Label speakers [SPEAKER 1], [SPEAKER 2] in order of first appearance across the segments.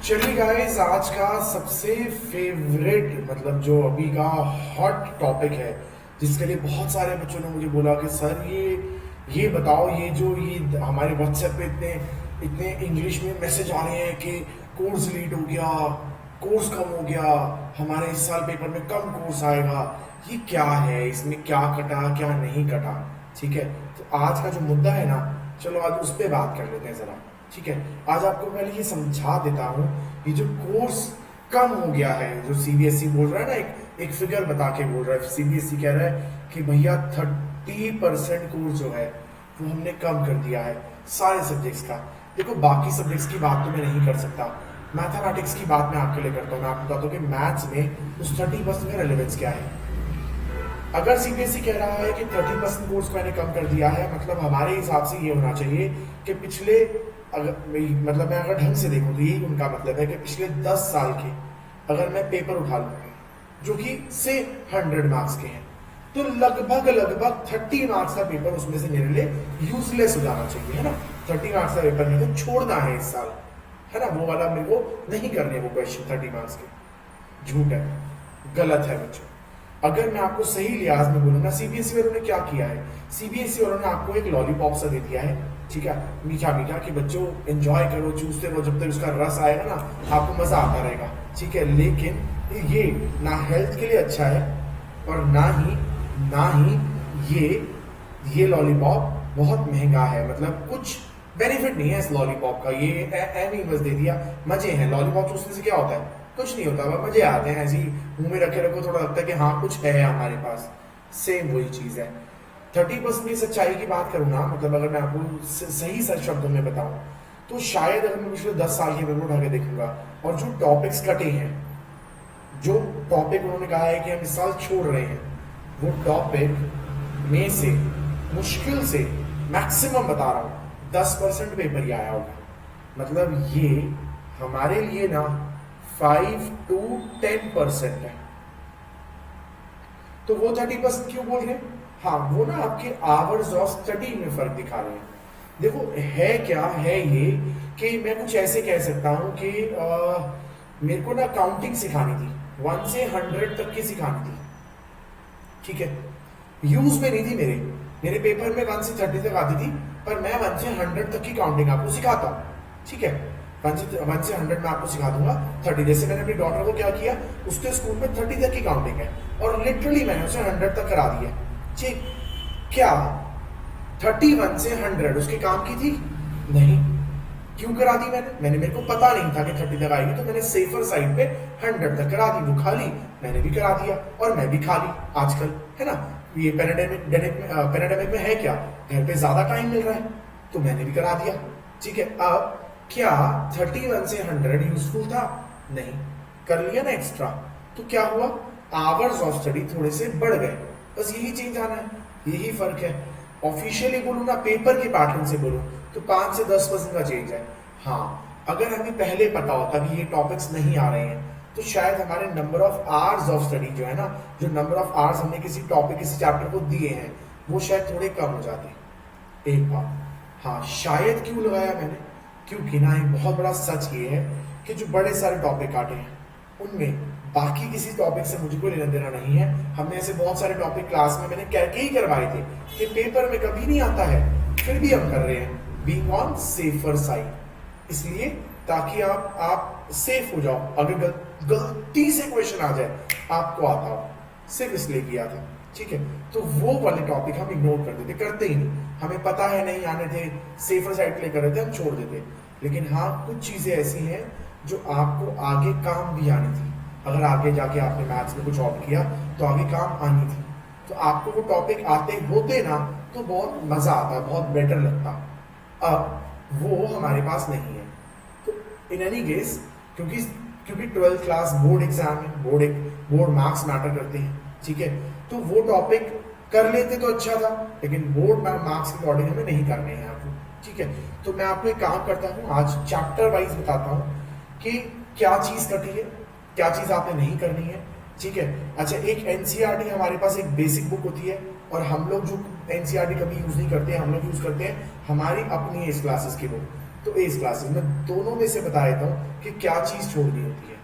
[SPEAKER 1] चलिए गाइस, आज का सबसे फेवरेट मतलब जो अभी का हॉट टॉपिक है, जिसके लिए बहुत सारे बच्चों ने मुझे बोला कि सर ये बताओ, ये हमारे व्हाट्सएप पे इतने इतने इंग्लिश में मैसेज आ रहे हैं कि कोर्स लीड हो गया, कोर्स कम हो गया, हमारे इस साल पेपर में कम कोर्स आएगा। ये क्या है, इसमें क्या कटा क्या नहीं कटा। ठीक है, तो आज का जो मुद्दा है ना, चलो आज उस पर बात कर लेते हैं जरा। ठीक है, आज आपको पहले ये समझा देता हूँ, ये जो कोर्स कम हो गया है, जो सीबीएसई बोल रहा है ना, एक फिगर बता के बोल रहा है। सीबीएसई कह रहा है कि भैया 30% कोर्स जो है वो हमने कम कर दिया है सारे सब्जेक्ट्स का। देखो, बाकी सब्जेक्ट्स की बात तो मैं नहीं कर सकता, मैथमेटिक्स की बात मैं आपके लिए करता हूँ। मैं आपको बताता हूँ कि मैथ्स में उस 30% का रेलेवेंस क्या है। अगर सीबीएसई कह रहा है कि 30% कोर्स मैंने कम कर दिया है, मतलब हमारे हिसाब से ये होना चाहिए कि पिछले, मतलब मैं अगर ढंग से देखूं तो यही उनका मतलब है कि पिछले 10 साल के अगर मैं पेपर उठा लूँ जो कि से 100 मार्क्स के हैं, तो लगभग लगभग 30 मार्क्स का पेपर उसमें से मेरे लिए यूजलेस हो जाना चाहिए, है ना। 30 मार्क्स का पेपर मेरे को छोड़ना है इस साल, है ना। वो वाला मेरे को नहीं करने, वो क्वेश्चन 30 मार्क्स के झूठ है, गलत है बच्चों। अगर मैं आपको सही लिहाज में बोलूंगा, सीबीएसई वालों ने क्या किया है, सीबीएसई वालों ने आपको एक लॉलीपॉप सा दे दिया है, ठीक है, मीठा मीठा, कि बच्चों एंजॉय करो, चूसते रहो, जब तक उसका रस आएगा ना आपको मजा आता रहेगा। ठीक है, लेकिन ये ना हेल्थ के लिए अच्छा है और ना ही ये लॉलीपॉप बहुत महंगा है, मतलब कुछ बेनिफिट नहीं है इस लॉलीपॉप का। ये एमी बस दे दिया, मजे हैं। लॉलीपॉप चूसने से क्या होता है, कुछ नहीं होता, बस मजे आते हैं, ऐसे ही मुंह में रखे रखो, थोड़ा लगता है कि हाँ कुछ है हमारे पास। सेम वही चीज है। 30% की सच्चाई की बात करूँ ना, मतलब अगर मैं आपको सही सर शब्दों में बताऊं, तो शायद अगर मैं पिछले 10 साल के पेपर उठा के देखूंगा और जो टॉपिक्स कटे हैं, जो टॉपिक उन्होंने कहा है कि हम इस साल छोड़ रहे हैं, वो टॉपिक में से मुश्किल से, मैक्सिमम बता रहा हूं, 10% पेपर ही आया होगा। मतलब ये हमारे लिए ना 5 to 10% है। तो वो 30% क्यों बोल रहे हैं? हाँ, वो ना आपके आवर्स ऑफ स्टडी में फर्क दिखा रहे हैं। देखो, है क्या है ये कि मैं कुछ ऐसे कह सकता हूं कि मेरे को ना काउंटिंग सिखानी थी, 1 से 100 तक की सिखानी थी। ठीक है, यूज में नहीं थी, मेरे पेपर में 1 से 30 तक आती थी, पर मैं 1 से 100 तक की काउंटिंग आपको सिखाता हूँ। ठीक है, 1 से 100 में आपको सिखा दूंगा। 30, जैसे मैंने अपनी डॉटर को क्या किया, उसके स्कूल में 30 तक की काउंटिंग है और लिटरली मैंने उसे 100 तक करा दी है। ठीक, क्या 31 से 100 उसके काम की थी? नहीं। क्यों करा दी मैंने मेरे को पता नहीं था कि 30 तक आएगी, तो मैंने सेफर साइड पे 100 तक करा दी। वो खा ली, मैंने भी करा दिया और मैं भी खा ली आजकल, है ना। ये पेरेडेमिक में है क्या, घर पे ज्यादा टाइम मिल रहा है, तो मैंने भी करा दिया। ठीक है, अब क्या 31 से 100 यूजफुल था? नहीं। कर लिया ना एक्स्ट्रा, तो क्या हुआ, आवर्स ऑफ स्टडी थोड़े से बढ़ गए। बस यही चेंज आना है, यही फर्क है। ऑफिशियली बोलूं ना, पेपर के पैटर्न से बोलूं, तो 5 से 10% का चेंज है। हाँ, अगर हमें पहले पता होता कि ये टॉपिक्स नहीं आ रहे हैं, तो शायद हमारे number of hours of study जो है ना, जो नंबर ऑफ आवर्स हमने किसी टॉपिक, किसी चैप्टर को दिए हैं, वो शायद थोड़े कम हो जाते। एक बात, हाँ, शायद क्यों लगाया मैंने, क्योंकि ना एक बहुत बड़ा सच ये है कि जो बड़े सारे टॉपिक काटे हैं, उनमें बाकी किसी टॉपिक से मुझे कोई लेना देना नहीं है। हमने ऐसे बहुत सारे टॉपिक क्लास में मैंने करके ही करवाए थे कि पेपर में कभी नहीं आता है, फिर भी हम कर रहे हैं, बीइंग ऑन सेफर साइड, इसलिए ताकि आप सेफ हो जाओ। अगर गलती से क्वेश्चन आ जाए, आपको आता हो, सिर्फ इसलिए किया था। ठीक है, तो वो वाले टॉपिक हम इग्नोर कर देते, करते ही नहीं। हमें पता है नहीं आने थे, सेफर साइड के लिए कर रहे थे, हम छोड़ देते। लेकिन हाँ, कुछ चीजें ऐसी हैं जो आपको आगे काम भी आनी थी। अगर आगे जाके आपने मैथ्स में कुछ और किया तो आगे काम आनी थी, तो आपको वो टॉपिक आते होते ना, तो बहुत मजा आता, बहुत बेटर लगता। अब वो हमारे पास नहीं है। तो इन एनी केस, क्योंकि 12th क्लास बोर्ड एग्जाम है, बोर्ड मार्क्स मैटर करते हैं। ठीक है, तो वो टॉपिक कर लेते तो अच्छा था, लेकिन बोर्ड मार्क्स के अकॉर्डिंग हमें नहीं करने हैं आपको। ठीक है, तो मैं आपको एक काम करता हूँ, आज चैप्टर वाइज बताता हूँ कि क्या चीज कटी है, क्या चीज आपने नहीं करनी है। ठीक है, अच्छा, एक एनसीईआरटी हमारे पास एक बेसिक बुक होती है, और हम लोग जो एनसीईआरटी कभी यूज नहीं करते हैं, हम लोग यूज करते हैं हमारी अपनी इस क्लासेस की बुक। तो एज क्लासेस में दोनों में से बता देता हूँ कि क्या चीज छोड़नी होती है।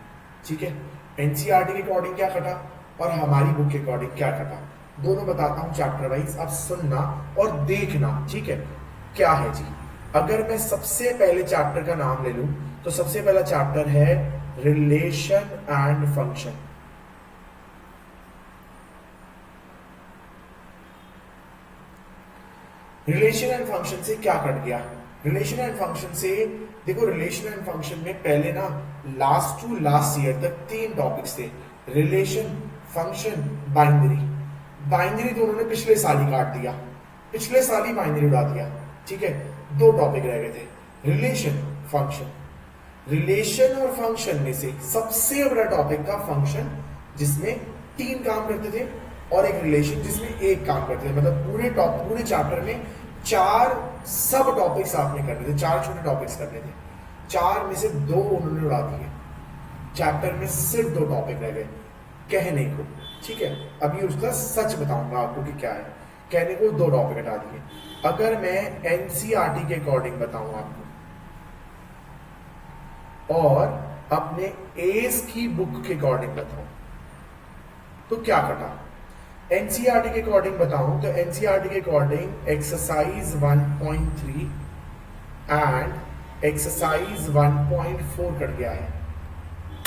[SPEAKER 1] ठीक है, एनसीईआरटी के अकॉर्डिंग क्या कटा और हमारी बुक के अकॉर्डिंग क्या कटा, दोनों बताता हूँ चैप्टर वाइज। अब सुनना और देखना। ठीक है, क्या है जी, अगर मैं सबसे पहले चैप्टर का नाम ले लूं तो सबसे पहला चैप्टर है relation and function. Relation and function से क्या कट गया, रिलेशन एंड फंक्शन से देखो, रिलेशन एंड फंक्शन में पहले ना लास्ट टू लास्ट ईयर तक 3 टॉपिक्स थे, रिलेशन, फंक्शन, बाइनरी। बाइनरी तो उन्होंने पिछले साल ही काट दिया, पिछले साल ही बाइनरी उड़ा दिया। ठीक है, 2 टॉपिक रह गए थे, रिलेशन, फंक्शन। रिलेशन और फंक्शन में से सबसे बड़ा टॉपिक था फंक्शन, जिसमें 3 काम करते थे, और एक रिलेशन जिसमें 1 काम करते थे। मतलब पूरे चैप्टर में 4 सब टॉपिक्स आपने करने थे, 4 छोटे टॉपिक्स करने थे, 4 में से 2 उन्होंने उड़ा दिए। चैप्टर में सिर्फ 2 टॉपिक रह गए कहने को। ठीक है, अभी उसका सच बताऊंगा आपको कि क्या है। कहने को 2 टॉपिक हटा दिए। अगर मैं एनसीईआरटी के अकॉर्डिंग बताऊं आपको और अपने एज की बुक के अकॉर्डिंग बताऊं तो क्या कटा। एनसीईआरटी के अकॉर्डिंग बताऊं तो एनसीईआरटी के according exercise 1.3 and exercise 1.4 cut गया है।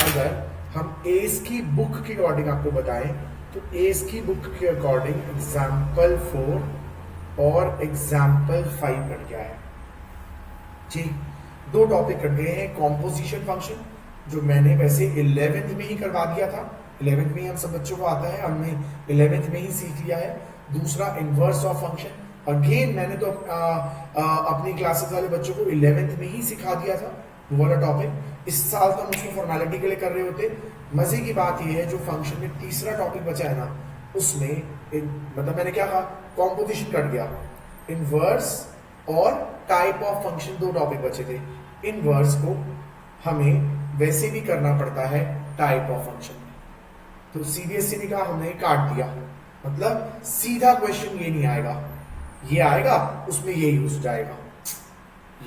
[SPEAKER 1] अगर हम एज की बुक के अकॉर्डिंग आपको बताएं तो एज की बुक के अकॉर्डिंग एग्जाम्पल 4 और एग्जाम्पल 5 कट गया है। ठीक, 2 टॉपिक कट गए हैं, कॉम्पोजिशन फंक्शन जो मैंने वैसे 11th में ही करवा दिया था, 11th में ही हम सब बच्चों को आता है, हमने 11th में ही सीख लिया है। दूसरा इनवर्स ऑफ फंक्शन, अगेन मैंने तो अपनी क्लासेस वाले बच्चों को 11th में ही सिखा दिया था वो वाला टॉपिक। इस साल तो हम उसको फॉर्मेलिटी के लिए कर रहे होते। मजे की बात यह है जो फंक्शन में तीसरा टॉपिक बचा है ना, उसमें मतलब मैंने क्या कहा, कॉम्पोजिशन कट गया, इनवर्स और टाइप ऑफ फंक्शन 2 टॉपिक बचे थे। इनवर्स को हमें वैसे भी करना पड़ता है टाइप ऑफ फंक्शन में, तो सीबीएसई ने कहा हमने काट दिया, मतलब सीधा क्वेश्चन ये नहीं आएगा, ये आएगा उसमें ये यूज जाएगा।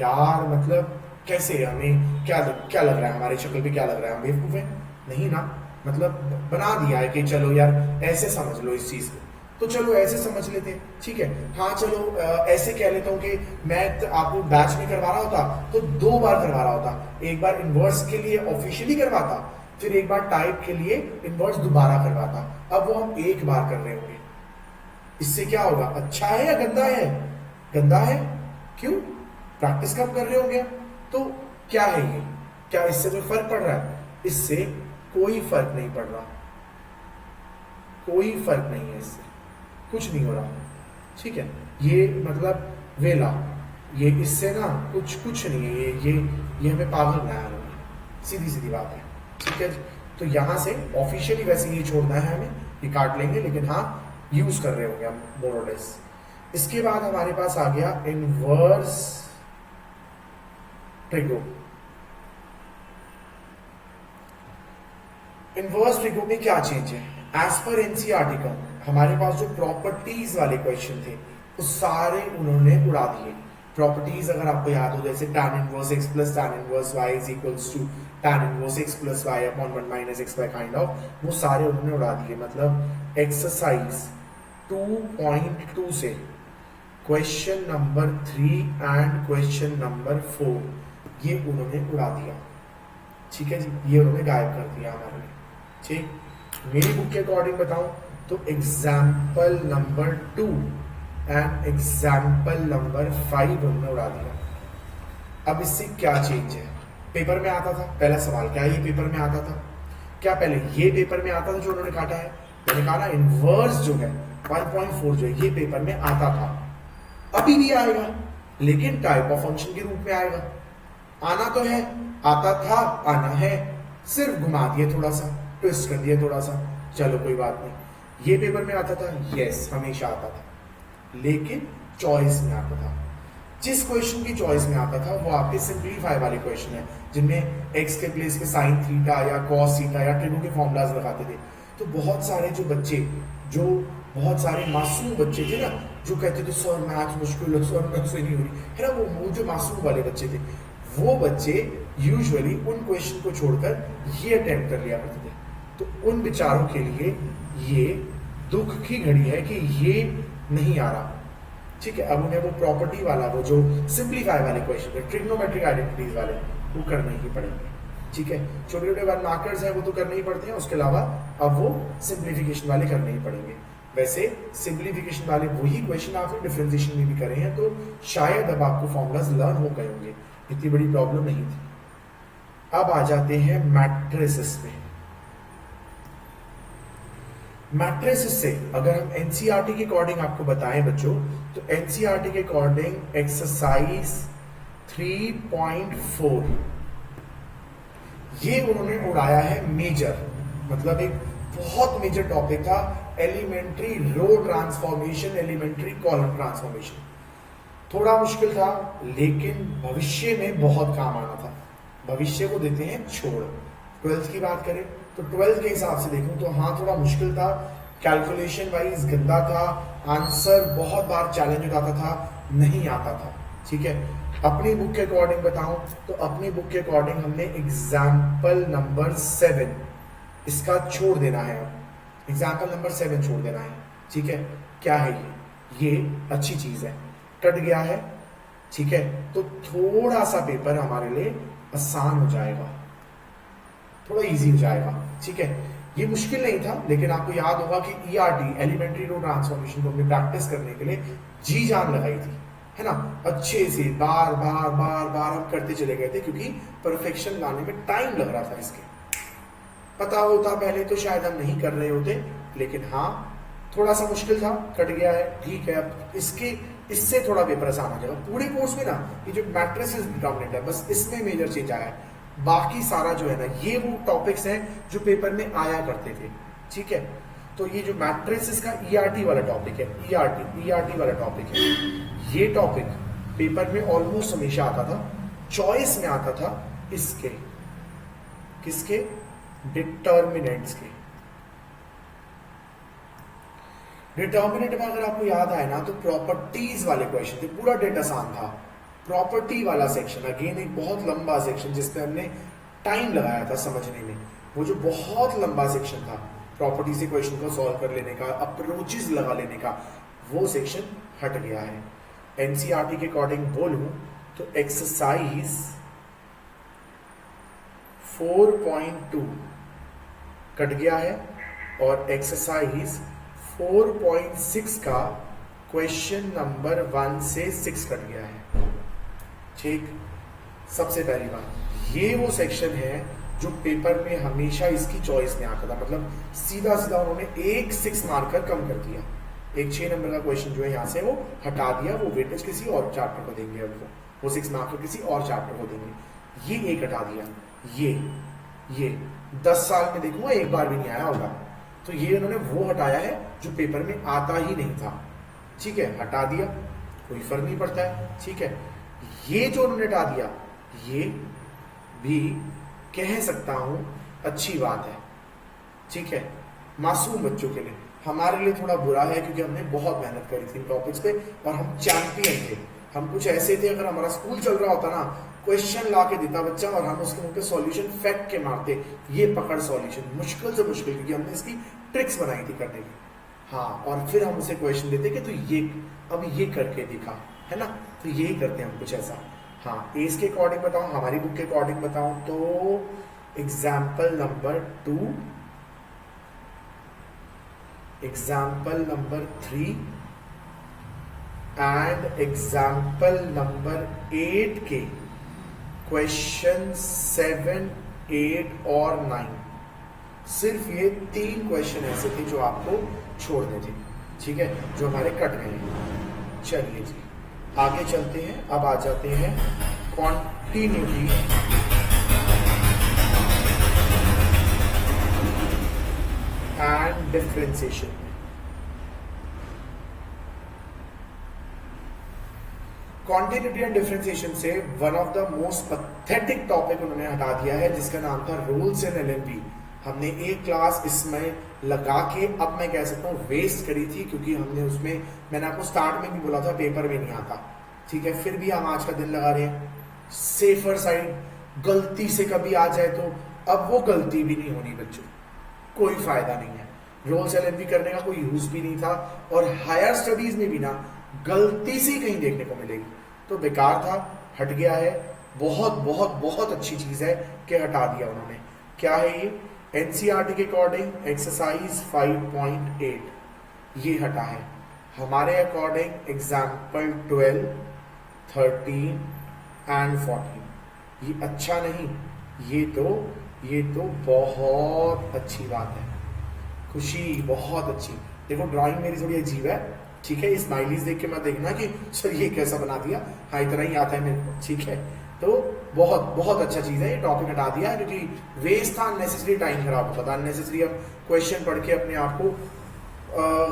[SPEAKER 1] यार मतलब कैसे, हमें क्या लग रहा है, हमारी शक्ल पे क्या लग रहा है, हम बेवकूफ हैं? नहीं ना, मतलब बना दिया है कि चलो यार ऐसे समझ लो इस चीज को, तो चलो ऐसे समझ लेते हैं। ठीक है, हाँ चलो ऐसे कह लेता हूं कि मैं आपको बैच में करवा रहा होता तो 2 बार करवा रहा होता, एक बार इनवर्स के लिए ऑफिशियली करवाता, फिर एक बार टाइप के लिए इनवर्स दोबारा करवाता। अब वो हम 1 बार कर रहे होंगे, इससे क्या होगा, अच्छा है या गंदा है? गंदा है। क्यों? प्रैक्टिस कम कर रहे होंगे। तो क्या है ये, क्या इससे कोई फर्क पड़ रहा है? इससे कोई फर्क नहीं पड़ रहा, कोई फर्क नहीं है, इससे कुछ नहीं हो रहा। ठीक है, ये मतलब वेला, ये इससे ना कुछ नहीं है, ये हमें पागल बनाया होगा, सीधी सीधी बात है। ठीक है, तो यहां से ऑफिशियली वैसे ये छोड़ना है हमें, ये काट लेंगे, लेकिन हाँ यूज कर रहे होंगे हम मोर और लेस। इसके बाद हमारे पास आ गया इनवर्स ट्रिगो। इनवर्स ट्रिगो में क्या चेंज है? एज पर एनसीईआरटी का हमारे पास जो प्रॉपर्टीज वाले क्वेश्चन थे वो सारे उन्होंने उड़ा दिए। प्रॉपर्टीज अगर आपको याद हो, जैसे tan inverse x plus tan inverse y is equals to tan inverse x plus y upon 1 minus x by kind of, वो सारे उन्होंने उड़ा दिए। मतलब एक्सरसाइज 2.2 से question number 3 and question number 4 ये उन्होंने उड़ा दिया। ठीक है जी, ये उन्होंने गायब कर दिया हमारे लिए। ठीक, मेरी बुक के अकॉर्डिंग बताऊं तो example number 2 and example number 5 उन्होंने उड़ा दिया। अब इससे क्या चेंज है? पेपर में आता था, पहला सवाल, क्या ये पेपर में आता था? क्या पहले ये पेपर में आता था जो उन्होंने काटा है? मैंने कहा ना इनवर्स जो है 1.4 जो है ये पेपर में आता था, अभी भी आएगा, लेकिन टाइप ऑफ फंक्शन के रूप में आएगा। आना तो है, आता था, आना है, सिर्फ घुमा दिया थोड़ा सा, ट्विस्ट कर दिया थोड़ा सा, चलो कोई बात नहीं। ये पेपर में आता था, यस हमेशा आता था, लेकिन चॉइस में आता था। जिस क्वेश्चन की चॉइस में आता था वो आपके सिंपलीफाई वाले क्वेश्चन है, जिनमें एक्स के प्लेस पे साइन थीटा या कॉस थीटा या ट्रिगो के फॉर्मूलाज लगाते थे। तो बहुत सारे जो बच्चे, जो बहुत सारे मासूम बच्चे थे ना, जो कहते थे सर मैथ्स मुश्किल है, सर मैथ्स नहीं हो रही है ना, वो जो मासूम वाले बच्चे थे वो बच्चे यूजुअली उन क्वेश्चन को छोड़कर ये अटेम्प्ट कर लिया करते थे। तो उन बेचारों के लिए ये दुख की घड़ी है कि ये नहीं आ रहा। ठीक है, अब उन्हें वो प्रॉपर्टी वाला, वो जो सिंप्लीफाई वाले क्वेश्चन, ट्रिग्नोमेट्रिक आइडेंटिटीज वाले, वो करने ही पड़ेंगे। ठीक है, छोटे छोटे वन मार्कर्स हैं वो तो करने ही पड़ते हैं, उसके अलावा अब वो सिंप्लीफिकेशन वाले करने ही पड़ेंगे। वैसे सिंप्लीफिकेशन वाले वही क्वेश्चन आपने डिफरेंशिएशन में भी करे हैं, तो शायद अब आपको फॉर्मूलाज लर्न हो गए होंगे, इतनी बड़ी प्रॉब्लम नहीं थी। अब आ जाते हैं मैट्रिसेस पे। मैट्रिसेस से अगर हम एनसीईआरटी के अकॉर्डिंग आपको बताएं बच्चों, तो एनसीईआरटी के अकॉर्डिंग एक्सरसाइज 3.4 ये उन्होंने उड़ाया है मेजर, मतलब एक बहुत मेजर टॉपिक था, elementary row transformation, elementary column transformation. थोड़ा मुश्किल था लेकिन भविष्य में बहुत काम आना था। भविष्य को देते हैं छोड़। 12th की बात करें तो 12th के हिसाब से देखूं तो हाँ थोड़ा मुश्किल था, कैलकुलेशन वाइज गंदा था, आंसर बहुत बार चैलेंज हो जाता था, नहीं आता था। ठीक है, अपनी बुक के अकॉर्डिंग बताऊं तो अपनी बुक के अकॉर्डिंग हमने एग्जाम्पल नंबर 7 इसका छोड़ देना है। एग्जाम्पल नंबर 7 छोड़ देना है। ठीक है, क्या है ये अच्छी चीज है, कट गया है। ठीक है, तो थोड़ा सा पेपर हमारे लिए आसान हो जाएगा, थोड़ा इजी हो जाएगा। ठीक है, ये मुश्किल नहीं था लेकिन आपको याद होगा कि ईआरटी, एलिमेंट्री रो ट्रांसफॉर्मेशन को हमने प्रैक्टिस करने के लिए जी जान लगाई थी, है ना। अच्छे से बार बार बार बार हम करते चले गए थे क्योंकि परफेक्शन लाने में टाइम लग रहा था। इसके पता होता पहले तो शायद हम नहीं कर रहे होते, लेकिन हाँ थोड़ा सा मुश्किल था, कट गया है। ठीक है, अब इससे थोड़ा पेपर आसान हो जाएगा। पूरे कोर्स में ना ये जो मैट्रिसेस डोमिनेंट है, बस इसमें मेजर चेंज आया है। बाकी सारा जो है ना ये वो टॉपिक्स हैं जो पेपर में आया करते थे। ठीक है, तो ये जो मैट्रिसेस का ईआरटी वाला टॉपिक है, ईआरटी वाला टॉपिक है, ये टॉपिक पेपर में ऑलमोस्ट हमेशा आता था। चॉइस में आता था इसके, किसके, डिटर्मिनेंट्स के। डिटर्मिनेंट में अगर आपको याद आए ना तो प्रॉपर्टीज वाले क्वेश्चन थे, पूरा डेटा आसान था। प्रॉपर्टी वाला सेक्शन अगेन एक बहुत लंबा सेक्शन जिसपे हमने टाइम लगाया था समझने में। वो जो बहुत लंबा सेक्शन था प्रॉपर्टी से क्वेश्चन को सॉल्व कर लेने का, अप्रोचेस लगा लेने का, वो सेक्शन हट गया है। एनसीईआरटी के अकॉर्डिंग बोलूं तो एक्सरसाइज 4.2 कट गया है और एक्सरसाइज 4.6 का क्वेश्चन नंबर 1 से 6 कट गया है। ठीक, सबसे पहली बात ये वो सेक्शन है जो पेपर में हमेशा इसकी चॉइस में आता था, मतलब सीधा सीधा उन्होंने एक 6 मार्कर कम कर दिया। एक 6 नंबर का क्वेश्चन जो है यहाँ से वो हटा दिया, वो वेटेज किसी और चैप्टर को देंगे, अब वो 6 मार्कर किसी और चैप्टर को देंगे। ये एक हटा दिया, ये 10 साल में देखूंगा एक बार भी नहीं आया होगा। तो ये उन्होंने वो हटाया है जो पेपर में आता ही नहीं था। ठीक है, हटा दिया, कोई फर्क नहीं पड़ता है। ठीक है, ये जो उन्होंने हटा दिया ये भी कह सकता हूं अच्छी बात है। ठीक है, मासूम बच्चों के लिए, हमारे लिए थोड़ा बुरा है क्योंकि हमने बहुत मेहनत करी थी इन टॉपिक्स पे और हम चैंपियन थे। हम कुछ ऐसे थे, अगर हमारा स्कूल चल रहा होता ना, क्वेश्चन ला के देता बच्चा और हम उसके मुंह पे सॉल्यूशन फेंक के मारते, ये पकड़ सॉल्यूशन, मुश्किल से मुश्किल, क्योंकि हमने इसकी ट्रिक्स बनाई थी करने की। हाँ, और फिर हम उसे क्वेश्चन देते कि तो ये अब ये करके दिखा, है ना। तो यही करते हैं हम कुछ ऐसा। हाँ, एज के अकॉर्डिंग बताऊं, हमारी बुक के अकॉर्डिंग बताऊं तो example number 2, example number 3 and example number 8 के क्वेश्चन 7, 8 और 9, सिर्फ ये 3 क्वेश्चन ऐसे थे जो आपको छोड़ने थे। ठीक है, जो हमारे कट गए। चलिए जी आगे चलते हैं। अब आ जाते हैं कॉन्टिन्यूटी एंड डिफरेंशिएशन में। कॉन्टिन्यूटी एंड डिफरेंशिएशन से one of the most pathetic topic उन्होंने हटा दिया है जिसका नाम था रूल्स इन एलएलबी। हमने एक क्लास इसमें लगा के, अब मैं कह सकता हूँ वेस्ट करी थी, क्योंकि हमने उसमें, मैंने आपको स्टार्ट में भी बोला था पेपर में नहीं आता। ठीक है, फिर भी हम आज का दिन लगा रहे हैं। सेफर साइड, गलती से कभी आ जाए तो अब वो गलती भी नहीं होनी बच्चों, कोई फायदा नहीं है। रोल्स एलएलबी करने का कोई यूज भी नहीं था, और हायर स्टडीज में भी ना गलती से ही कहीं देखने को मिलेगी, तो बेकार था, हट गया है। बहुत बहुत बहुत अच्छी चीज है कि हटा दिया उन्होंने। क्या है ये? एनसीईआरटी के अकॉर्डिंग एक्सरसाइज 5.8 ये हटा है। हमारे अकॉर्डिंग एग्जाम्पल 12, 13 एंड 14 ये अच्छा नहीं, ये तो बहुत अच्छी बात है। खुशी बहुत अच्छी। देखो ड्राइंग मेरी थोड़ी अजीब है, ठीक है, स्माइलीज देख के मत देखना कि सर ये कैसा बना दिया, हाँ इतना ही आता है मेरे को, ठीक है। तो बहुत बहुत अच्छा चीज है, ये टॉपिक हटा दिया क्योंकि वेस्ट था, अननेसेसरी टाइम खराब होता था, अननेसेसरी हम क्वेश्चन पढ़ के अपने आप को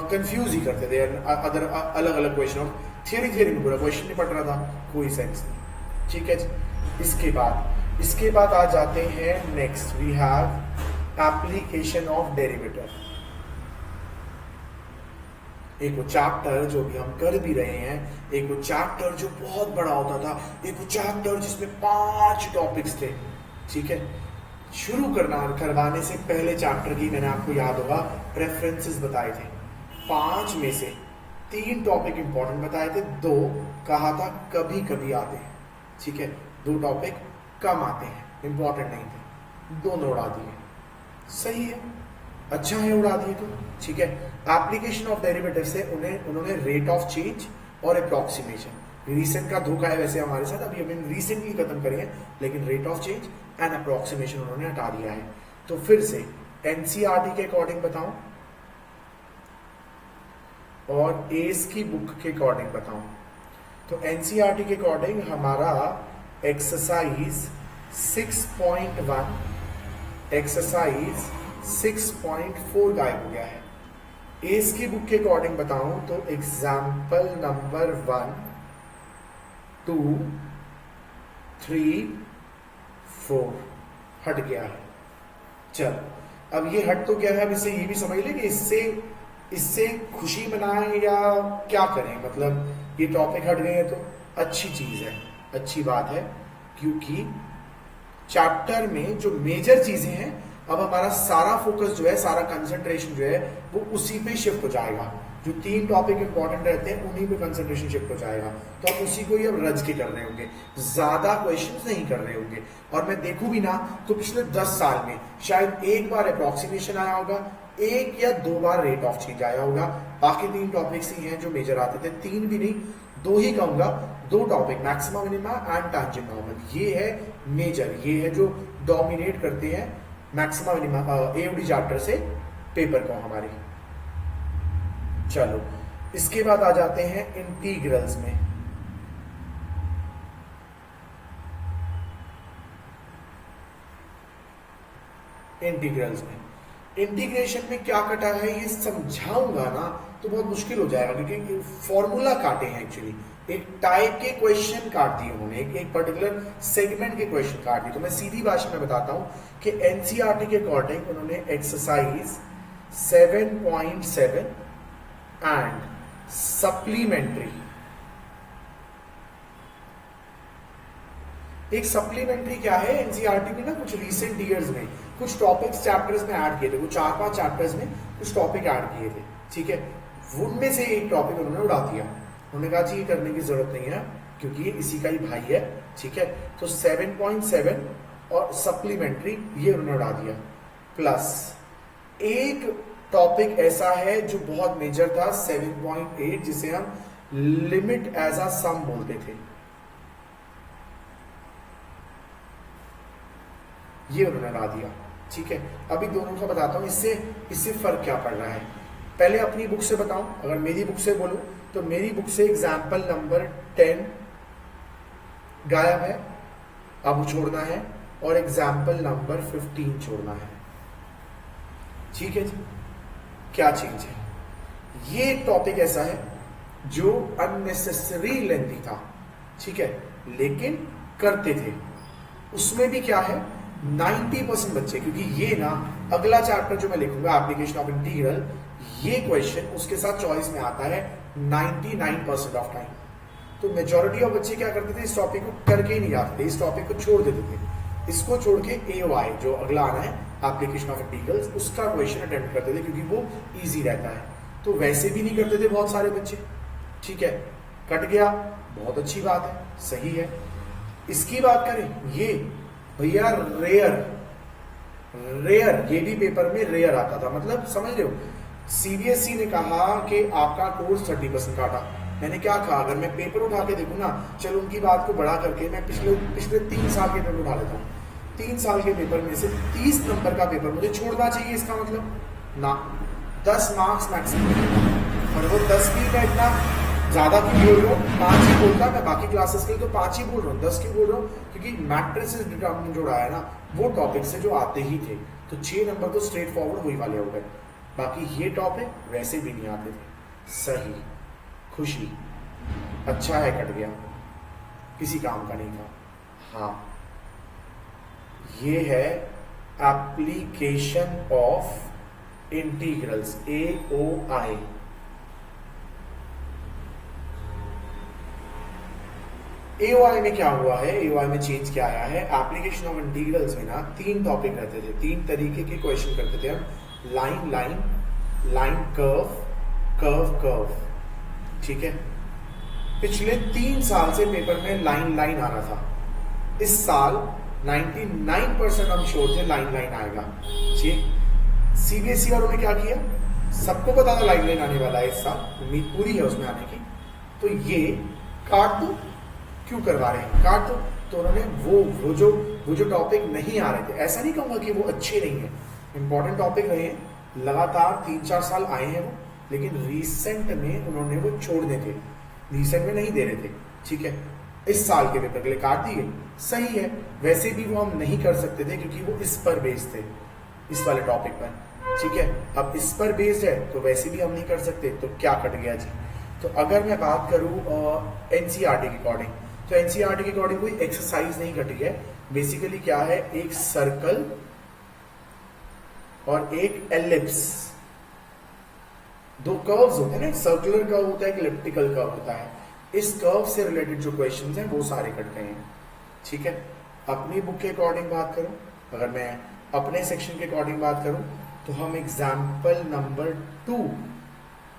[SPEAKER 1] कंफ्यूज ही करते थे। अदर अलग अलग क्वेश्चन, थियरी में पूरा क्वेश्चन नहीं पढ़ रहा था, कोई सेंस नहीं, ठीक है जी। इसके बाद आ जाते हैं next, we have application of derivative. एक वो चैप्टर जो भी हम कर भी रहे हैं, एक वो चैप्टर जो बहुत बड़ा होता था, एक वो चैप्टर जिसमें 5 टॉपिक्स थे, ठीक है। शुरू करवाने से पहले चैप्टर की मैंने आपको याद होगा प्रेफरेंसेस बताए थे। 5 में से 3 टॉपिक इंपॉर्टेंट बताए थे, 2 कहा था कभी कभी आते हैं, ठीक है। 2 टॉपिक कम आते हैं, इंपॉर्टेंट नहीं थे, दोनों उड़ा दिए। सही है, अच्छा है, उड़ा दिए तो ठीक है। एप्लीकेशन ऑफ डेरिवेटिव से उन्होंने रेट ऑफ चेंज और अप्रोक्सीमेशन, रिसेंट का धोखा है वैसे हमारे साथ, अभी हमने रिसेंटली खत्म करेंगे, लेकिन rate of change and approximation उन्होंने हटा दिया है। तो फिर से एनसीईआरटी के अकॉर्डिंग बताऊं और एस की बुक के अकॉर्डिंग बताऊं। तो एनसीईआरटी के अकॉर्डिंग हमारा एक्सरसाइज 6.1, एक्सरसाइज 6.4 गायब हो गया है। एस की बुक के अकॉर्डिंग बताऊं तो एग्जाम्पल नंबर 1, 2, 3, 4 हट गया है। चल अब ये हट तो गया है, अब इससे ये भी समझ ले कि इससे खुशी मनाएं या क्या करें, मतलब ये टॉपिक हट गए हैं तो अच्छी चीज है, अच्छी बात है, क्योंकि चैप्टर में जो मेजर चीजें हैं अब हमारा सारा फोकस जो है, सारा कंसंट्रेशन जो है वो उसी पे शिफ्ट हो जाएगा। जो 3 टॉपिक इंपॉर्टेंट रहते हैं उन्हीं पे कंसंट्रेशन शिफ्ट हो जाएगा, तो हम उसी को ही अब रज के कर रहे होंगे, ज्यादा क्वेश्चंस नहीं कर रहे होंगे। और मैं देखूं भी ना तो पिछले 10 साल में शायद 1 बार अप्रोक्सीमेशन आया होगा, 1 या 2 बार रेट ऑफ चेंज आया होगा, बाकी 3 टॉपिक्स ही हैं जो मेजर आते थे। 3 भी नहीं, 2 ही कहूंगा, 2 topic maxima minima and tangent normal, ये है मेजर, ये है जो डोमिनेट करते हैं मैक्सिमा मिनिमा एओडी चैप्टर से पेपर को हमारी। चलो इसके बाद आ जाते हैं इंटीग्रल्स में। इंटीग्रेशन में क्या कटा है ये समझाऊंगा ना तो बहुत मुश्किल हो जाएगा, क्योंकि फॉर्मूला काटे हैं एक्चुअली, एक टाइप के क्वेश्चन काट दिए उन्होंने, एक पर्टिकुलर सेगमेंट के क्वेश्चन काट दिए। तो मैं सीधी भाषा में बताता हूं कि एनसीईआरटी के अकॉर्डिंग उन्होंने एक्सरसाइज 7.7 एंड सप्लीमेंट्री, एक सप्लीमेंट्री क्या है, एनसीईआरटी में ना कुछ रिसेंट ईयर्स में कुछ टॉपिक्स चैप्टर्स में ऐड किए थे, वो 4-5 चैप्टर्स में कुछ टॉपिक ऐड किए थे, ठीक है। उनमें से एक टॉपिक उन्होंने उड़ा दिया, उन्होंने कहा ये करने की जरूरत नहीं है क्योंकि ये इसी का ही भाई है, ठीक है। तो 7.7 और सप्लीमेंट्री ये उन्होंने उड़ा दिया। प्लस एक टॉपिक ऐसा है जो बहुत मेजर था 7.8, जिसे हम लिमिट एज अ सम बोलते थे, ये उन्होंने उड़ा दिया, ठीक है। अभी दोनों का बताता हूं, इससे फर्क क्या पड़ रहा है। पहले अपनी बुक से बताऊं, अगर मेरी बुक से बोलूं तो मेरी बुक से एग्जाम्पल नंबर 10 गायब है, अब छोड़ना है, और एग्जाम्पल नंबर 15 छोड़ना है, ठीक है जी। क्या चीज है ये? टॉपिक ऐसा है जो अननेसेसरी लेंथी था, ठीक है, लेकिन करते थे। उसमें भी क्या है 90% बच्चे, क्योंकि ये ना अगला चैप्टर जो मैं लिखूंगा एप्लीकेशन ऑफ इंटीग्रल, ये क्वेश्चन उसके साथ चॉइस में आता है 99% ऑफ टाइम। तो मेजोरिटी ऑफ बच्चे क्या करते थे, इस टॉपिक को करके ही नहीं जाते थे, इस टॉपिक को छोड़ देते थे। इसको छोड़ के AOI जो अगला आना है, एप्लीकेशन ऑफ इंटीग्रल्स, उसका क्वेश्चन अटेम्प्ट करते थे क्योंकि वो इजी रहता है। तो वैसे भी नहीं करते थे बहुत सारे बच्चे, ठीक है, कट गया, बहुत अच्छी बात है, सही है। इसकी बात करें, ये भैया रेयर ये भी पेपर में रेयर आता था, मतलब समझ रहे हो। CBSE ने कहा कि आपका कोर्स 30% काटा। मैंने क्या कहा, अगर मैं पेपर उठा के देखूं ना, चलो उनकी बात को बढ़ा करके मैं पिछले 3 साल के पेपर उठा लेता हूँ। 3 साल के पेपर में से 30 नंबर का पेपर मुझे छोड़ना चाहिए, इसका मतलब ना 10 मार्क्स मैक्सिमम। और वो 10 भी मैं इतना ज्यादा क्यों बोल रहा हूँ, 5 ही बोलता मैं बाकी क्लासेस के लिए, तो 5 ही बोल रहा हूँ, 10 क्यों बोल रहा हूँ, क्योंकि मैट्रिसेस डिटरमिनेंट जो है ना, वो टॉपिक से जो आते ही थे, तो 6 नंबर तो स्ट्रेट फॉरवर्ड वही वाले हो गए। बाकी ये टॉपिक वैसे भी नहीं आते थे। सही, खुशी, अच्छा है कट गया, किसी काम का नहीं था। हाँ, ये है application of integrals, AOI। AOI में क्या हुआ है, AOI में चेंज क्या आया है, एप्लीकेशन ऑफ इंटीग्रल्स में ना 3 टॉपिक रहते थे, 3 तरीके के क्वेश्चन करते थे हम, line line, line curve, curve curve, ठीक है। पिछले 3 साल से पेपर में लाइन लाइन आ रहा था। इस साल 99% हम श्योर थे लाइन लाइन आएगा, ठीक। CBSE वालों ने क्या किया, सबको पता था लाइन लाइन आने वाला है इस साल, उम्मीद पूरी है उसमें आने की, तो ये काट दो, क्यों करवा रहे हैं, काट दो। तो उन्होंने वो जो टॉपिक नहीं आ रहे थे, ऐसा नहीं कहूंगा कि वो अच्छे नहीं है, इंपॉर्टेंट टॉपिक रहे हैं, लगातार 3-4 साल आए हैं वो, लेकिन रिसेंट में उन्होंने वो छोड़ने थे, रिसेंट में नहीं दे रहे थे, ठीक है। इस साल के पेपर के लिए काट दिए, सही है। वैसे भी वो हम नहीं कर सकते थे क्योंकि वो इस पर बेस्ड थे, इस वाले टॉपिक पर, ठीक है। अब इस पर बेस्ड है तो वैसे भी हम नहीं कर सकते, तो क्या कट गया जी। तो अगर मैं बात करूं NCERT के अकॉर्डिंग, तो NCERT के अकॉर्डिंग कोई एक्सरसाइज नहीं कटी है। बेसिकली क्या है, एक सर्कल और एक एलिप्स, 2 कर्व्स होते हैं ना, एक सर्कुलर कर्व होता है, एक एलिप्टिकल कर्व होता है। इस कर्व से रिलेटेड जो क्वेश्चंस हैं वो सारे कट गए हैं, ठीक है। अपनी बुक के अकॉर्डिंग बात करूं, अगर मैं अपने सेक्शन के अकॉर्डिंग बात करूं, तो हम example number 2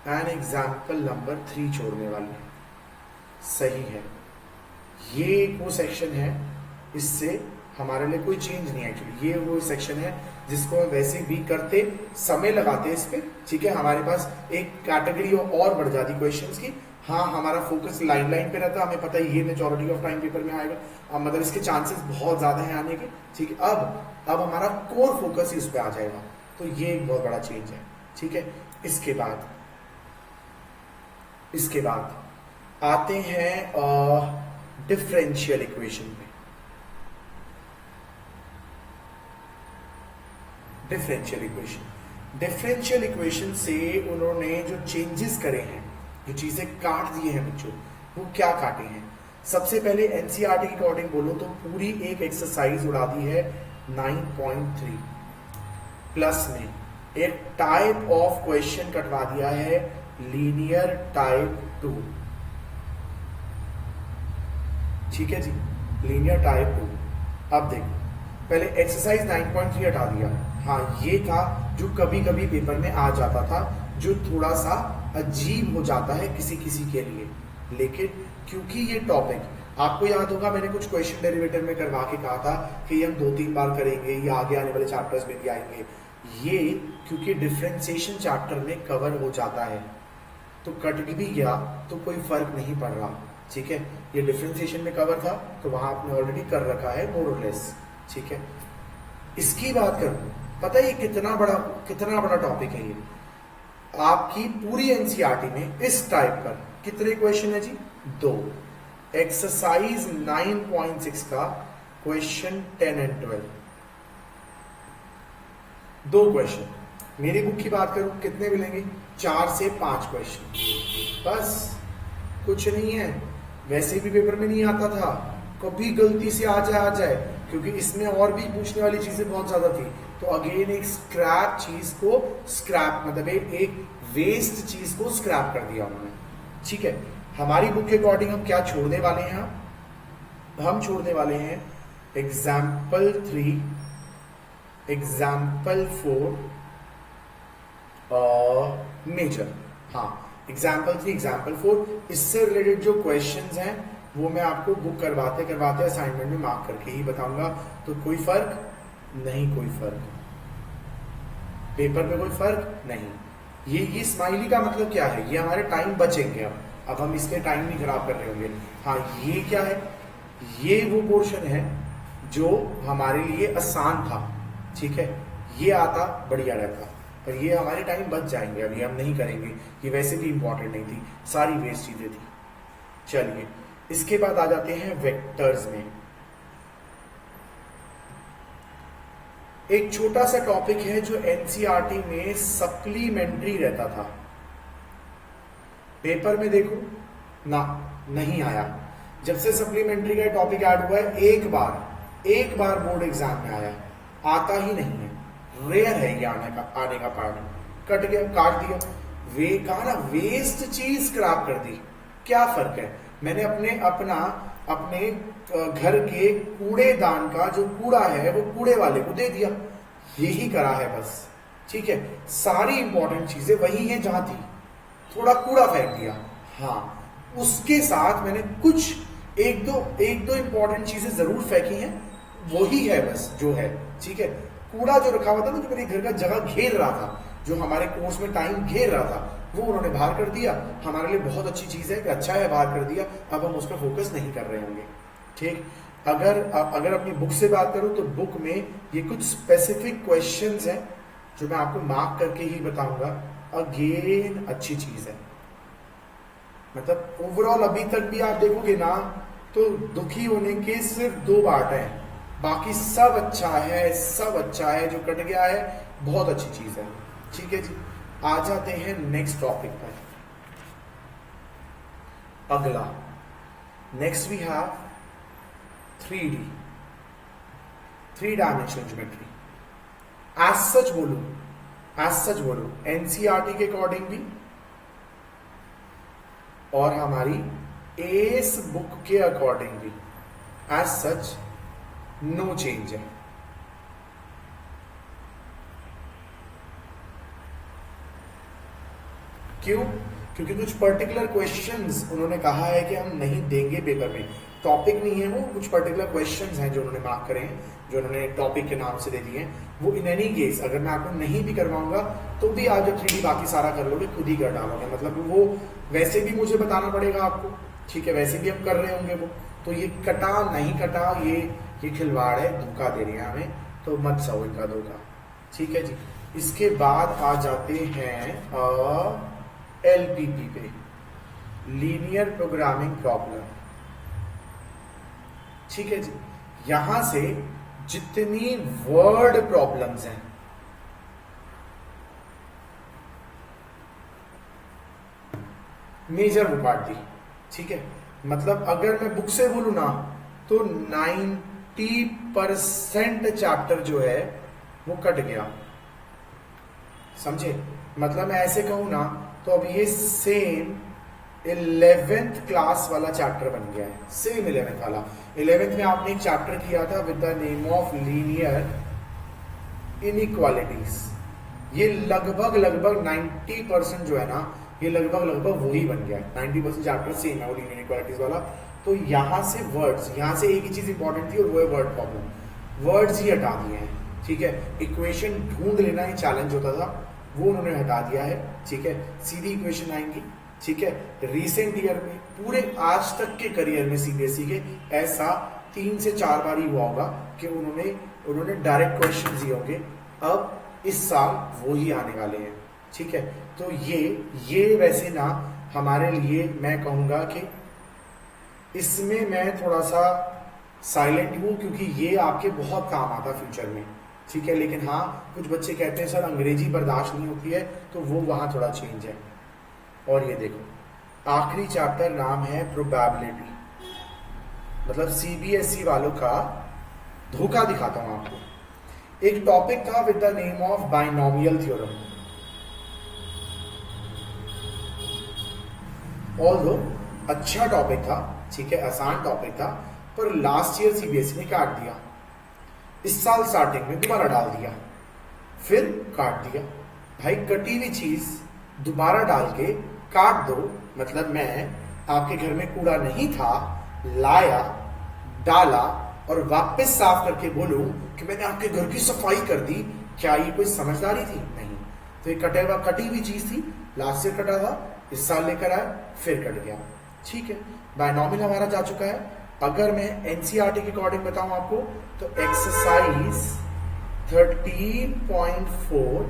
[SPEAKER 1] and example number 3 छोड़ने वाले हैं, सही है। ये वो सेक्शन है, इससे हमारे लिए कोई चेंज नहीं है एक्चुअली। ये वो सेक्शन है जिसको हम वैसे भी करते, समय लगाते इस पे, ठीक है। हमारे पास एक कैटेगरी और बढ़ जाती क्वेश्चंस की। हाँ, हमारा फोकस लाइन लाइन पे रहता, हमें पता है ये मेजॉरिटी ऑफ टाइम पेपर में आएगा, अब मतलब इसके चांसेस बहुत ज्यादा हैं आने के, ठीक है। अब हमारा कोर फोकस ही उस पर आ जाएगा, तो ये एक बहुत बड़ा चेंज है, ठीक है। इसके बाद आते हैं डिफरेंशियल इक्वेशन पे। डिफरेंशियल इक्वेशन से उन्होंने जो चेंजेस करे हैं, जो चीजें काट दिए हैं बच्चों, वो क्या काटे हैं। सबसे पहले NCERT के अकॉर्डिंग बोलो तो पूरी एक एक्सरसाइज उड़ा दी है 9.3 प्लस में एक टाइप ऑफ क्वेश्चन कटवा दिया है, लीनियर टाइप 2, ठीक है जी, लीनियर टाइप 2। अब देखो, पहले एक्सरसाइज 9.3 हटा दिया, हाँ ये था जो कभी कभी पेपर में आ जाता था, जो थोड़ा सा अजीब हो जाता है किसी किसी के लिए, लेकिन क्योंकि ये टॉपिक आपको याद होगा, मैंने कुछ क्वेश्चन डेरिवेटिव में करवा के कहा था कि ये हम 2-3 बार करेंगे, ये आगे आने वाले चैप्टर्स में भी आएंगे। ये क्योंकि डिफरेंशिएशन चैप्टर में कवर हो जाता है, तो कट भी गया तो कोई फर्क नहीं पड़ रहा, ठीक है। ये डिफरेंशिएशन में कवर था तो वहां आपने ऑलरेडी कर रखा है मोर और लेस, ठीक है। इसकी बात करूं, पता है ये कितना बड़ा टॉपिक है। ये आपकी पूरी एनसीईआरटी में इस टाइप पर कितने क्वेश्चन है जी? 2। एक्सरसाइज 9.6 का क्वेश्चन 10 एंड 12, 2 क्वेश्चन। मेरी बुक की बात करूं कितने मिलेंगे? 4 से 5 क्वेश्चन, बस कुछ नहीं है। वैसे भी पेपर में नहीं आता था, कभी गलती से आ जाए, क्योंकि इसमें और भी पूछने वाली चीजें बहुत ज्यादा थी। तो अगेन एक स्क्रैप चीज को स्क्रैप मतलब एक वेस्ट चीज को स्क्रैप कर दिया उन्होंने, ठीक है। हमारी बुक के अकॉर्डिंग हम क्या छोड़ने वाले हैं? हम छोड़ने वाले हैं एग्जाम्पल 3, एग्जाम्पल 4 मेजर। हाँ, एग्जाम्पल 3, एग्जाम्पल 4, इससे रिलेटेड जो क्वेश्चंस हैं वो मैं आपको बुक करवाते करवाते असाइनमेंट में मार्क करके ही बताऊंगा। तो कोई फर्क नहीं, कोई फर्क पेपर में कोई फर्क नहीं। ये स्माइली का मतलब क्या है? ये हमारे टाइम बचेंगे। अब हम इसके टाइम नहीं खराब कर रहे होंगे। हाँ, ये क्या है? ये वो पोर्शन है जो हमारे लिए आसान था, ठीक है, ये आता बढ़िया रहता, पर ये हमारे टाइम बच जाएंगे, अभी हम नहीं करेंगे। ये वैसे भी इंपॉर्टेंट नहीं थी, सारी वेस्ट चीजें थी। चलिए, इसके बाद आ जाते हैं वेक्टर्स में। एक छोटा सा टॉपिक है जो एनसीईआरटी में सप्लीमेंट्री रहता था। पेपर में देखो ना, नहीं आया। जब से सप्लीमेंट्री का टॉपिक ऐड हुआ है, एक बार बोर्ड एग्जाम में आया, आता ही नहीं है, रेयर है ये आने का पार्ट। कट गया, काट दिया, वे कहा ना, वेस्ट चीज स्क्रैप कर दी। क्या फर्क है? मैंने अपने घर के कूड़ेदान का जो कूड़ा है वो कूड़े वाले को दे दिया, यही करा है बस, ठीक है। सारी इंपॉर्टेंट चीजें वही हैं जहां थी, थोड़ा कूड़ा फेंक दिया। हाँ, उसके साथ मैंने कुछ एक दो इंपॉर्टेंट चीजें जरूर फेंकी हैं, वही है बस जो है, ठीक है। कूड़ा जो रखा हुआ था ना, जो मेरे घर का जगह घेर रहा था, जो हमारे कोर्स में टाइम घेर रहा था, वो उन्होंने बाहर कर दिया। हमारे लिए बहुत अच्छी चीज है कि अच्छा है बाहर कर दिया, अब हम उस पर फोकस नहीं कर रहे होंगे, ठीक। अगर अपनी बुक से बात करूं तो बुक में ये कुछ स्पेसिफिक क्वेश्चंस हैं जो मैं आपको मार्क करके ही बताऊंगा। अगेन अच्छी चीज है, मतलब ओवरऑल अभी तक भी आप देखोगे ना तो दुखी होने के सिर्फ 2 बात है, बाकी सब अच्छा है, सब अच्छा है। जो कट गया है बहुत अच्छी चीज है, ठीक है जी। आ जाते हैं नेक्स्ट टॉपिक पर। अगला next we have 3D, 3 dimensional geometry. As सच बोलूं एनसीईआरटी के अकॉर्डिंग भी और हमारी एस बुक के अकॉर्डिंग भी एज सच नो चेंज है। क्यों? क्योंकि कुछ पर्टिकुलर क्वेश्चंस उन्होंने कहा है कि हम नहीं देंगे पेपर में। टॉपिक नहीं है वो, कुछ पर्टिकुलर क्वेश्चंस हैं जो उन्होंने मार्क करे हैं, जो उन्होंने टॉपिक के नाम से दे दिए हैं। वो इन एनी केस अगर मैं आपको नहीं भी करवाऊंगा तो भी आप जब 3D बाकी सारा कर लोगे, खुद ही कर डालोगे, मतलब वो वैसे भी मुझे बताना पड़ेगा आपको, ठीक है, वैसे भी हम कर रहे होंगे वो। तो ये कटा नहीं कटा, ये खिलवाड़ है, धोखा दे रहे हैं हमें, तो मत सहो इनका धोखा, ठीक है जी। इसके बाद आ जाते हैं LPP पे, लीनियर प्रोग्रामिंग प्रॉब्लम, ठीक है जी। यहां से जितनी वर्ड प्रॉब्लम्स हैं, मेजर वो काट दी, ठीक है। मतलब अगर मैं बुक से बोलूं ना तो 90% चैप्टर जो है वो कट गया, समझे। मतलब मैं ऐसे कहूं ना तो अब ये सेम 11th क्लास वाला चैप्टर बन गया है, सेम 11th वाला। 11th में आपने एक चैप्टर किया था with the name of linear inequalities. ये लगभग 90% जो है ना, ये लगभग वही बन गया है। 90% चैप्टर सेम है वो लीनियर इनइक्वालिटीज वाला। तो यहां से वर्ड्स, यहां से एक ही चीज इंपॉर्टेंट थी और वो है वर्ड प्रॉब्लम, वर्ड्स ही हटा दिए हैं, ठीक है। इक्वेशन ढूंढ लेना ही चैलेंज होता था, वो उन्होंने हटा दिया है, ठीक है। सीधी इक्वेशन आएंगी, ठीक है। रिसेंट ईयर में, पूरे आज तक के करियर में सीबीएसई के ऐसा 3 से 4 बार ही हुआ होगा कि उन्होंने डायरेक्ट क्वेश्चन दिए होंगे। अब इस साल वो ही आने वाले हैं, ठीक है। तो ये वैसे ना हमारे लिए मैं कहूंगा कि इसमें मैं थोड़ा सा साइलेंट हूं, क्योंकि ये आपके बहुत काम आता फ्यूचर में, ठीक है। लेकिन हाँ, कुछ बच्चे कहते हैं सर अंग्रेजी बर्दाश्त नहीं होती है, तो वो वहां थोड़ा चेंज है। और ये देखो आखिरी चैप्टर नाम है प्रोबेबिलिटी, मतलब सीबीएसई वालों का धोखा दिखाता हूं आपको। एक टॉपिक था with the name of binomial theorem. Although अच्छा टॉपिक था, ठीक है, आसान टॉपिक था, पर लास्ट ईयर सीबीएसई ने काट दिया। इस साल स्टार्टिंग में दोबारा डाल दिया, फिर काट दिया। भाई कटी हुई चीज दोबारा डाल के काट दो, मतलब मैं आपके घर में कूड़ा नहीं था, लाया, डाला और वापस साफ करके बोलूं कि मैंने आपके घर की सफाई कर दी, क्या ये कोई समझदारी थी? नहीं। तो ये कटी हुई चीज थी, लास्ट ईयर कटा था, इस साल लेकर आए, फिर कट गया। ठीक है, बायनॉमियल हमारा जा चुका है। अगर मैं एनसीईआरटी के अकॉर्डिंग बताऊं आपको, तो एक्सरसाइज 13.4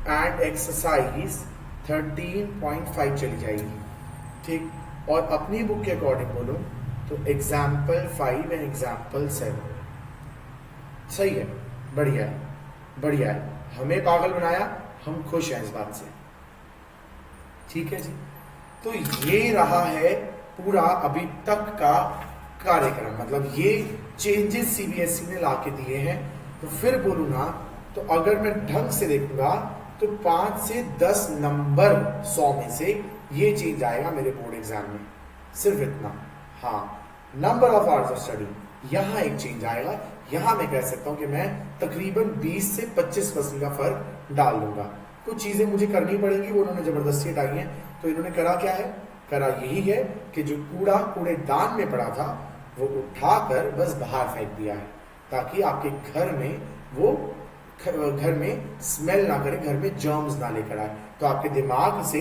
[SPEAKER 1] एंड एक्सरसाइज 13.5 चली जाएगी। ठीक, और अपनी बुक के अकॉर्डिंग बोलो तो एग्जाम्पल 5 एंड एग्जाम्पल 7। सही है, बढ़िया है, बढ़िया है। हमें पागल बनाया, हम खुश हैं इस बात से। ठीक है जी, तो ये रहा है पूरा अभी तक का कार्यक्रम, मतलब ये चेंजेस सीबीएसई ने लाके दिए हैं। तो फिर बोलूँ ना, तो अगर मैं ढंग से देखूंगा तो 5 से 10 नंबर 100 में से ये चेंज आएगा मेरे बोर्ड एग्जाम में, सिर्फ इतना। हाँ, number of hours of study, यहाँ एक चेंज आएगा। यहाँ मैं कह सकता हूँ कि मैं तकरीबन 20 से 25% का फर्क डाल लूंगा। कुछ चीजें मुझे करनी पड़ेंगी, वो उन्होंने जबरदस्ती हटाई हैं। तो इन्होंने करा क्या है, करा यही है कि जो कूड़ा कूड़ेदान में पड़ा था वो उठाकर बस बाहर फेंक दिया है, ताकि आपके घर में वो घर में स्मेल ना करे, घर में जर्म्स ना लेकर आए। तो आपके दिमाग से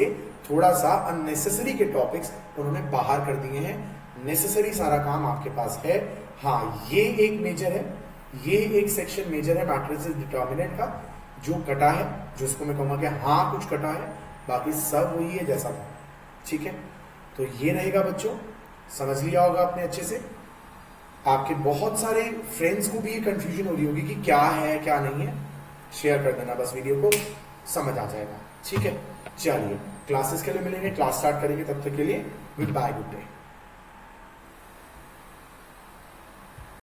[SPEAKER 1] थोड़ा सा अननेसेसरी के टॉपिक्स उन्होंने बाहर कर दिए हैं, नेसेसरी सारा काम आपके पास है। हाँ, ये एक मेजर है, ये एक सेक्शन मेजर है मैट्रिसेस डिटर्मिनेंट का, जो कटा है, जिसको मैं कहूंगा कि हाँ कुछ कटा है, बाकी सब वही है जैसा था। ठीक है, तो ये रहेगा बच्चों, समझ लिया होगा आपने अच्छे से। आपके बहुत सारे फ्रेंड्स को भी ये कंफ्यूजन हो रही होगी कि क्या है क्या नहीं है, शेयर कर देना बस वीडियो को, समझ आ जाएगा। ठीक है, चलिए क्लासेस के लिए मिलेंगे, क्लास स्टार्ट करेंगे, तब तक के लिए गुड बाय, गुड डे।